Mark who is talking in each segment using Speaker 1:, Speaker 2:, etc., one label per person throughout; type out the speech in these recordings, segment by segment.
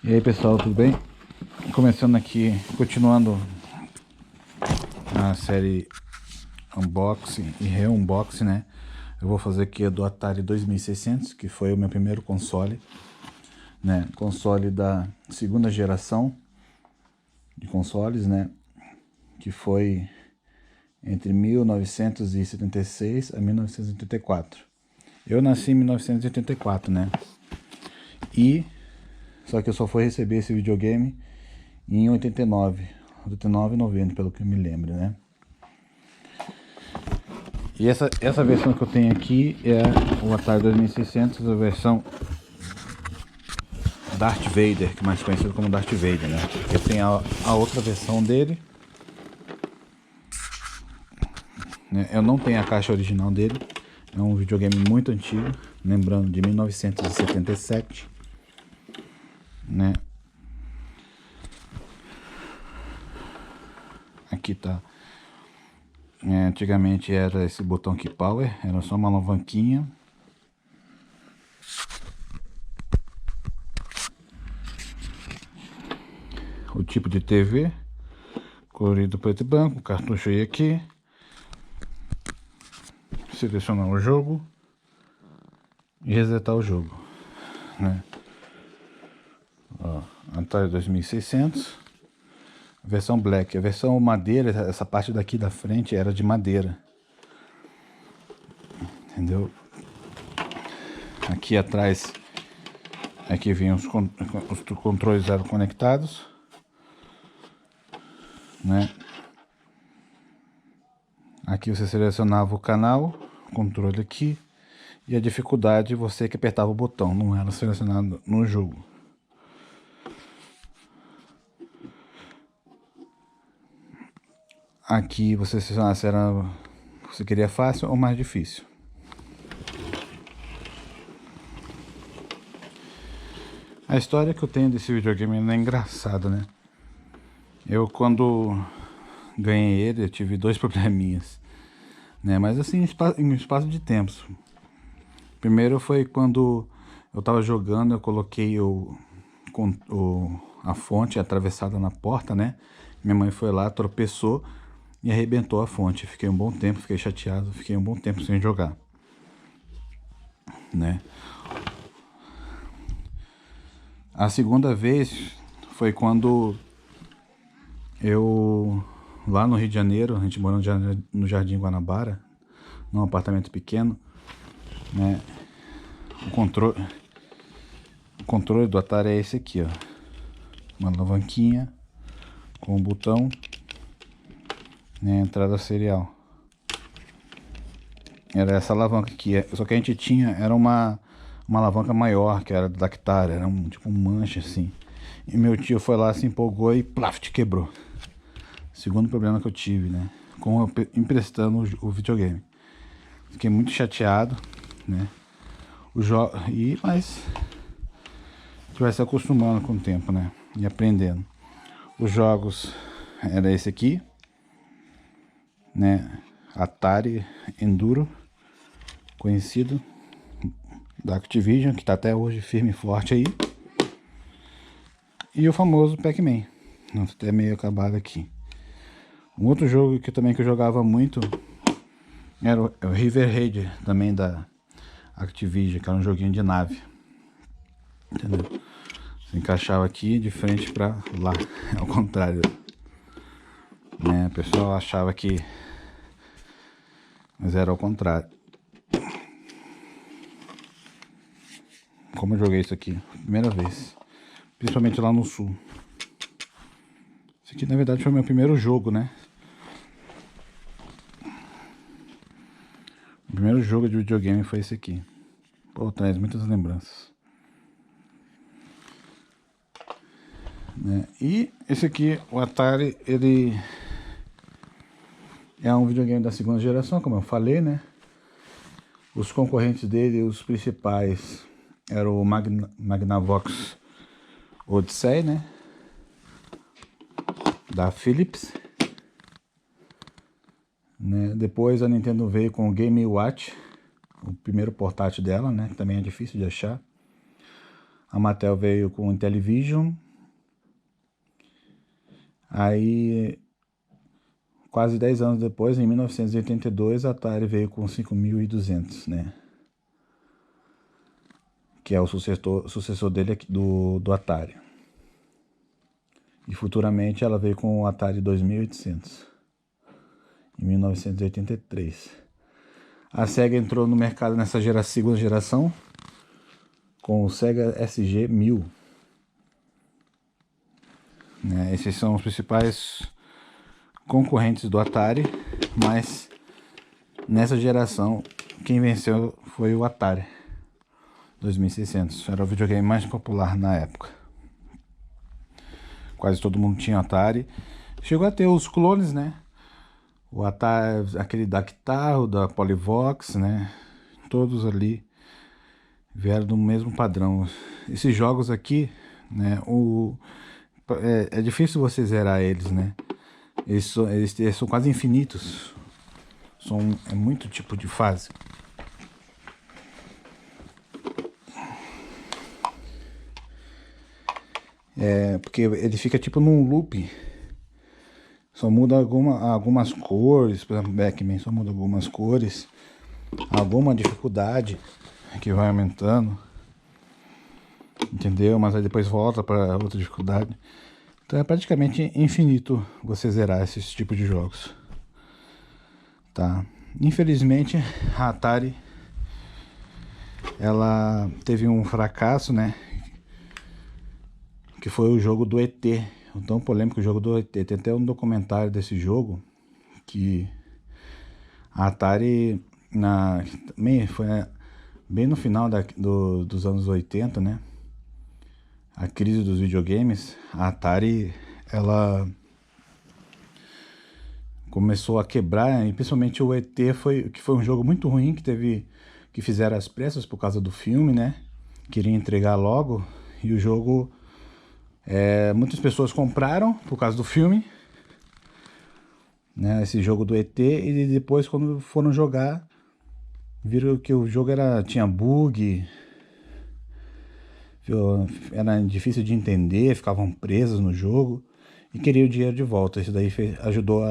Speaker 1: E aí pessoal, tudo bem? Começando aqui, continuando a série unboxing e re-unboxing, né? Eu vou fazer aqui do Atari 2600, que foi o meu primeiro console, né? Console da segunda geração de consoles, né? Que foi entre 1976 a 1984. Eu nasci em 1984, né? Só que eu só fui receber esse videogame em 89 e 90, pelo que eu me lembro, né? E essa versão que eu tenho aqui é o Atari 2600, a versão Darth Vader, que é mais conhecido como Darth Vader, né? Eu tenho a outra versão dele, né? Eu não tenho a caixa original dele, é um videogame muito antigo, lembrando, de 1977, né? Aqui tá. Antigamente era esse botão aqui Power, era só uma alavanquinha. O tipo de TV, colorido preto e branco, cartucho aí aqui. Selecionar o jogo e resetar o jogo, né? Ó, Atari 2600, versão black. A versão madeira, essa parte daqui da frente era de madeira, entendeu? Aqui atrás, aqui vem os controles eram conectados, né? Aqui você selecionava o canal, controle aqui, e a dificuldade você que apertava o botão, não era selecionado no jogo. Aqui você selecionava se você queria fácil ou mais difícil. A história que eu tenho desse videogame é engraçada, né? Eu quando ganhei ele, eu tive dois probleminhas, né? Mas assim, em espaço de tempos. Primeiro foi quando eu tava jogando, eu coloquei a fonte atravessada na porta, né? Minha mãe foi lá, tropeçou e arrebentou a fonte. Fiquei um bom tempo, fiquei chateado, fiquei um bom tempo sem jogar, né? A segunda vez foi quando eu, lá no Rio de Janeiro, a gente mora no Jardim Guanabara, num apartamento pequeno, né? O controle do Atari é esse aqui, ó. Uma alavanquinha com um botão, né? Entrada serial. Era essa alavanca aqui, só que a gente tinha, era uma alavanca maior, que era da Dactar, era tipo um manche assim. E meu tio foi lá, se empolgou e plaft, quebrou. Segundo problema que eu tive, né? Emprestando o videogame. Fiquei muito chateado, né? Mas a gente vai se acostumando com o tempo, né? E aprendendo. Os jogos era esse aqui, né? Atari Enduro, conhecido, da Activision, que tá até hoje firme e forte aí. E o famoso Pac-Man. Nossa, até meio acabado aqui. Um outro jogo que também que eu jogava muito era o River Raid, também da Activision, que era um joguinho de nave. Entendeu? Você encaixava aqui de frente pra lá, ao contrário, né? O pessoal achava que, mas era ao contrário. Como eu joguei isso aqui, primeira vez, principalmente lá no sul. Esse aqui na verdade foi meu primeiro jogo, né? O primeiro jogo de videogame foi esse aqui. Pô, traz muitas lembranças, né? E esse aqui, o Atari, ele é um videogame da segunda geração, como eu falei, né? Os concorrentes dele, os principais, eram o Magnavox Odyssey, né? Da Philips, né? Depois a Nintendo veio com o Game Watch, o primeiro portátil dela, né? Que também é difícil de achar. A Mattel veio com o Intellivision. Aí, quase 10 anos depois, em 1982, a Atari veio com o 5200, né? Que é o sucessor dele do Atari. E futuramente ela veio com o Atari 2800, em 1983. A Sega entrou no mercado nessa segunda geração com o Sega SG-1000. Né? Esses são os principais concorrentes do Atari, mas nessa geração quem venceu foi o Atari 2600. Era o videogame mais popular na época. Quase todo mundo tinha Atari. Chegou a ter os clones, né? O Atari, aquele da Guitar, da Polivox, né? Todos ali vieram do mesmo padrão. Esses jogos aqui, né? É difícil você zerar eles, né? Eles são quase infinitos. É muito tipo de fase. Porque ele fica tipo num loop. Só muda algumas cores. Por exemplo, Pac-Man só muda algumas cores. Alguma dificuldade que vai aumentando. Entendeu? Mas aí depois volta para outra dificuldade. Então é praticamente infinito você zerar esses tipos de jogos. Tá? Infelizmente a Atari ela teve um fracasso, né? Que foi o jogo do ET, o tão polêmico jogo do ET. Tem até um documentário desse jogo que a Atari foi bem no final dos anos 80, né? A crise dos videogames, a Atari ela começou a quebrar, e principalmente o ET que foi um jogo muito ruim que fizeram às pressas por causa do filme, né? Queria entregar logo e o jogo muitas pessoas compraram por causa do filme, né, esse jogo do ET, e depois quando foram jogar viram que o jogo tinha bug, era difícil de entender, ficavam presos no jogo e queriam o dinheiro de volta. Isso daí ajudou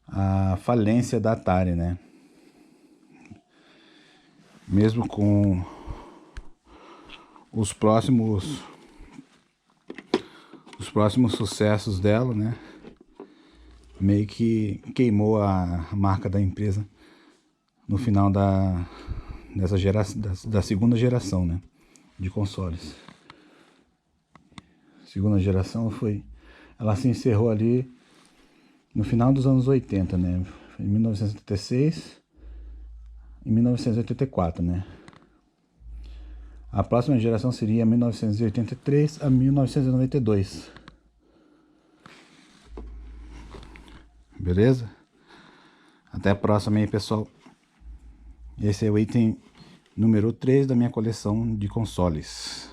Speaker 1: a falência da Atari, né? Mesmo com os próximos sucessos dela, né? Meio que queimou a marca da empresa no final da segunda geração, né? De consoles. Segunda geração ela se encerrou ali no final dos anos 80, né? Em 1976 e 1984, né? A próxima geração seria 1983 a 1992. Beleza? Até a próxima aí, pessoal. Esse é o item número 3 da minha coleção de consoles.